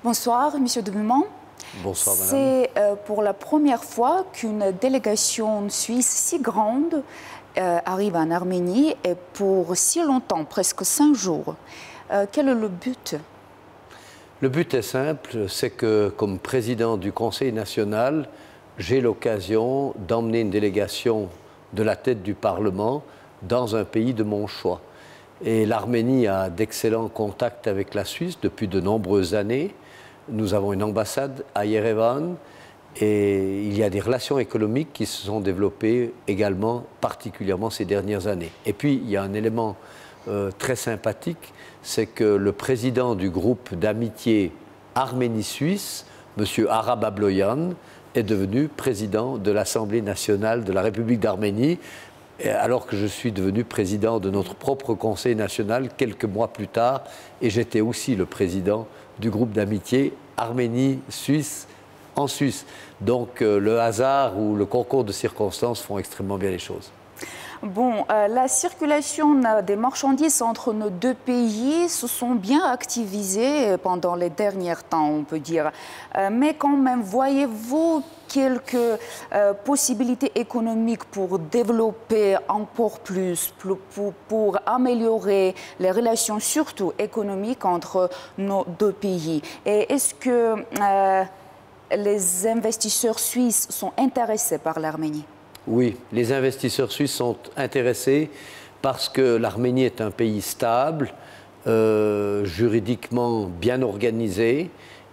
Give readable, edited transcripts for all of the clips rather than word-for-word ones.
Bonsoir, Monsieur Debuman. Bonsoir, madame. C'est pour la première fois qu'une délégation suisse si grande arrive en Arménie et pour si longtemps, presque 5 jours. Quel est le but? Le but est simple, c'est que comme président du Conseil national, j'ai l'occasion d'emmener une délégation de la tête du Parlement dans un pays de mon choix. Et l'Arménie a d'excellents contacts avec la Suisse depuis de nombreuses années. Nous avons une ambassade à Yerevan et il y a des relations économiques qui se sont développées également, particulièrement ces dernières années. Et puis, il y a un élément très sympathique, c'est que le président du groupe d'amitié Arménie-Suisse, M. Arab Abloyan, est devenu président de l'Assemblée nationale de la République d'Arménie, alors que je suis devenu président de notre propre Conseil national quelques mois plus tard, et j'étais aussi le président du groupe d'amitié Arménie-Suisse en Suisse. Donc le hasard ou le concours de circonstances font extrêmement bien les choses. Bon, la circulation des marchandises entre nos deux pays se sont bien activisées pendant les derniers temps, on peut dire. Mais quand même, voyez-vous quelques possibilités économiques pour développer encore plus, pour améliorer les relations, surtout économiques, entre nos deux pays? Et est-ce que les investisseurs suisses sont intéressés par l'Arménie? Oui, les investisseurs suisses sont intéressés parce que l'Arménie est un pays stable, juridiquement bien organisé,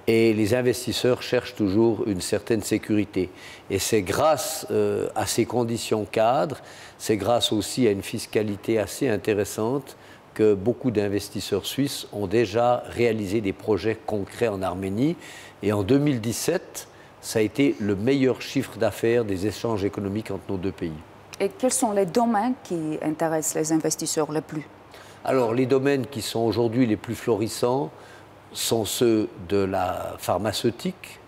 et les investisseurs cherchent toujours une certaine sécurité. Et c'est grâce à ces conditions cadres, c'est grâce aussi à une fiscalité assez intéressante que beaucoup d'investisseurs suisses ont déjà réalisé des projets concrets en Arménie. Et en 2017, ça a été le meilleur chiffre d'affaires des échanges économiques entre nos deux pays. Et quels sont les domaines qui intéressent les investisseurs le plus? Alors, les domaines qui sont aujourd'hui les plus florissants sont ceux de la pharmaceutique,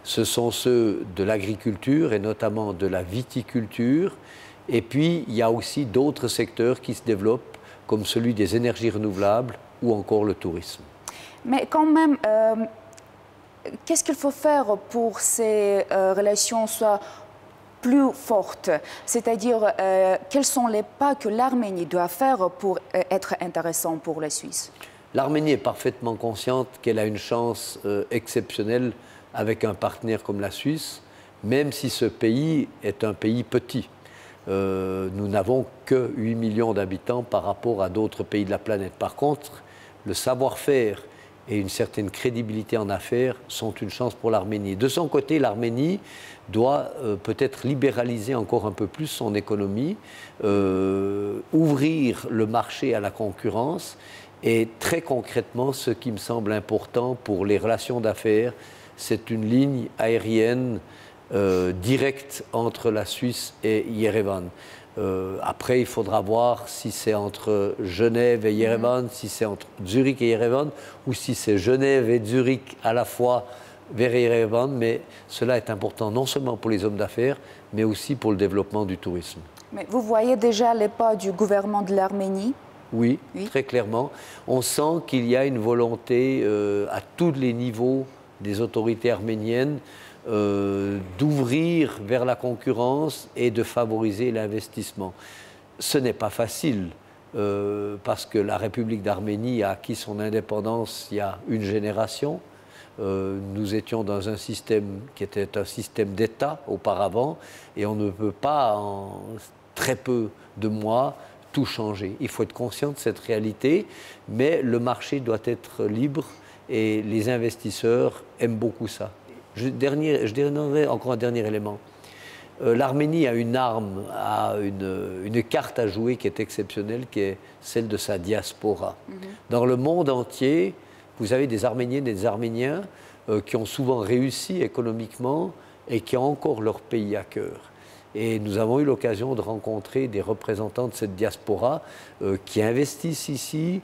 ce sont ceux de l'agriculture et notamment de la viticulture. Et puis, il y a aussi d'autres secteurs qui se développent, comme celui des énergies renouvelables ou encore le tourisme. Mais quand même, qu'est-ce qu'il faut faire pour que ces relations soient plus fortes? C'est-à-dire, quels sont les pas que l'Arménie doit faire pour être intéressant pour la Suisse? L'Arménie est parfaitement consciente qu'elle a une chance exceptionnelle avec un partenaire comme la Suisse, même si ce pays est un pays petit. Nous n'avons que 8 millions d'habitants par rapport à d'autres pays de la planète. Par contre, le savoir-faire et une certaine crédibilité en affaires sont une chance pour l'Arménie. De son côté, l'Arménie doit peut-être libéraliser encore un peu plus son économie, ouvrir le marché à la concurrence. Et très concrètement, ce qui me semble important pour les relations d'affaires, c'est une ligne aérienne directe entre la Suisse et Yerevan. Après, il faudra voir si c'est entre Genève et Yerevan, si c'est entre Zurich et Yerevan, ou si c'est Genève et Zurich à la fois vers Yerevan. Mais cela est important non seulement pour les hommes d'affaires, mais aussi pour le développement du tourisme. Mais vous voyez déjà les pas du gouvernement de l'Arménie? Oui, très clairement. On sent qu'il y a une volonté à tous les niveaux des autorités arméniennes d'ouvrir vers la concurrence et de favoriser l'investissement. Ce n'est pas facile parce que la République d'Arménie a acquis son indépendance il y a une génération. Nous étions dans un système qui était un système d'État auparavant et on ne peut pas en très peu de mois tout changer. Il faut être conscient de cette réalité, mais le marché doit être libre et les investisseurs aiment beaucoup ça. Je donnerai encore un dernier élément. L'Arménie a une arme, a une carte à jouer qui est exceptionnelle, qui est celle de sa diaspora. Dans le monde entier, vous avez des Arméniennes et des Arméniens qui ont souvent réussi économiquement et qui ont encore leur pays à cœur. Et nous avons eu l'occasion de rencontrer des représentants de cette diaspora qui investissent ici,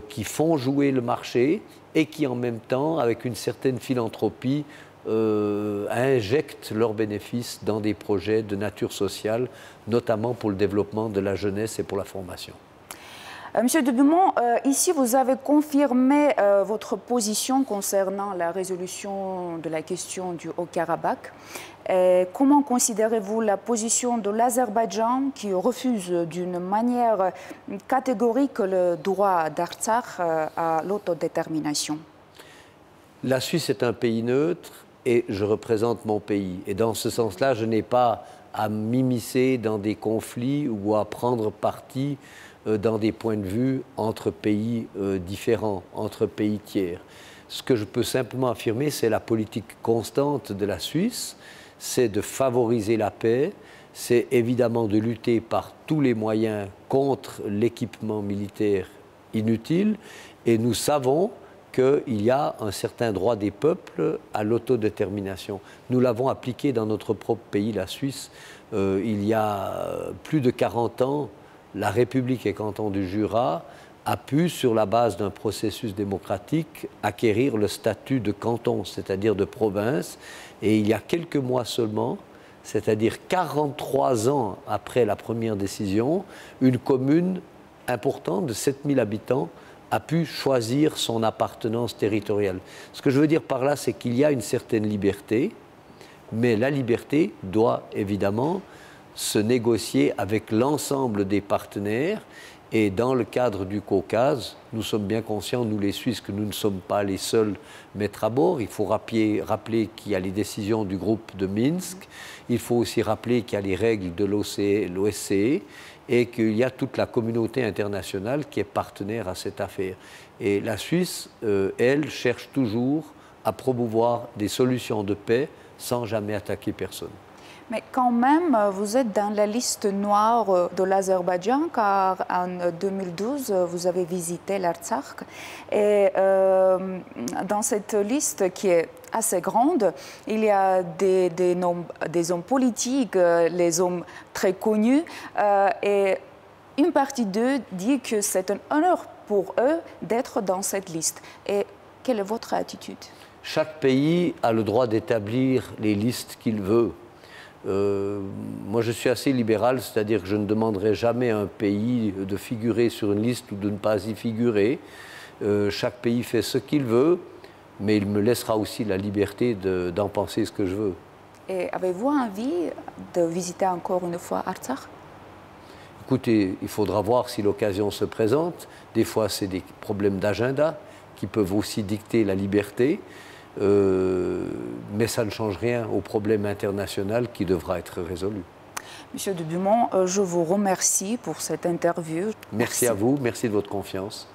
qui font jouer le marché et qui en même temps, avec une certaine philanthropie, injectent leurs bénéfices dans des projets de nature sociale, notamment pour le développement de la jeunesse et pour la formation. Monsieur de Beaumont, ici vous avez confirmé votre position concernant la résolution de la question du Haut-Karabakh. Comment considérez-vous la position de l'Azerbaïdjan qui refuse d'une manière catégorique le droit d'Artsakh à l'autodétermination? La Suisse est un pays neutre et je représente mon pays. Et dans ce sens-là, je n'ai pas à m'immiscer dans des conflits ou à prendre parti dans des points de vue entre pays différents, entre pays tiers. Ce que je peux simplement affirmer, c'est la politique constante de la Suisse, c'est de favoriser la paix, c'est évidemment de lutter par tous les moyens contre l'équipement militaire inutile, et nous savons qu'il y a un certain droit des peuples à l'autodétermination. Nous l'avons appliqué dans notre propre pays, la Suisse. Il y a plus de 40 ans, la République et canton du Jura a pu, sur la base d'un processus démocratique, acquérir le statut de canton, c'est-à-dire de province. Et il y a quelques mois seulement, c'est-à-dire 43 ans après la première décision, une commune importante de 7000 habitants a pu choisir son appartenance territoriale. Ce que je veux dire par là, c'est qu'il y a une certaine liberté, mais la liberté doit évidemment se négocier avec l'ensemble des partenaires. Et dans le cadre du Caucase, nous sommes bien conscients, nous les Suisses, que nous ne sommes pas les seuls maîtres à bord. Il faut rappeler qu'il y a les décisions du groupe de Minsk. Il faut aussi rappeler qu'il y a les règles de l'OSCE et qu'il y a toute la communauté internationale qui est partenaire à cette affaire. Et la Suisse, elle, cherche toujours à promouvoir des solutions de paix sans jamais attaquer personne. Mais quand même, vous êtes dans la liste noire de l'Azerbaïdjan, car en 2012, vous avez visité l'Artsakh. Et dans cette liste qui est assez grande, il y a des hommes politiques, les hommes très connus, et une partie d'eux dit que c'est un honneur pour eux d'être dans cette liste. Et quelle est votre attitude? Chaque pays a le droit d'établir les listes qu'il veut. Moi, je suis assez libéral, c'est-à-dire que je ne demanderai jamais à un pays de figurer sur une liste ou de ne pas y figurer. Chaque pays fait ce qu'il veut, mais il me laissera aussi la liberté d'en penser ce que je veux. Et avez-vous envie de visiter encore une fois Artsakh? Écoutez, il faudra voir si l'occasion se présente. Des fois, c'est des problèmes d'agenda qui peuvent aussi dicter la liberté. Mais ça ne change rien au problème international qui devra être résolu. Monsieur de Beaumont, je vous remercie pour cette interview. Merci à vous, merci de votre confiance.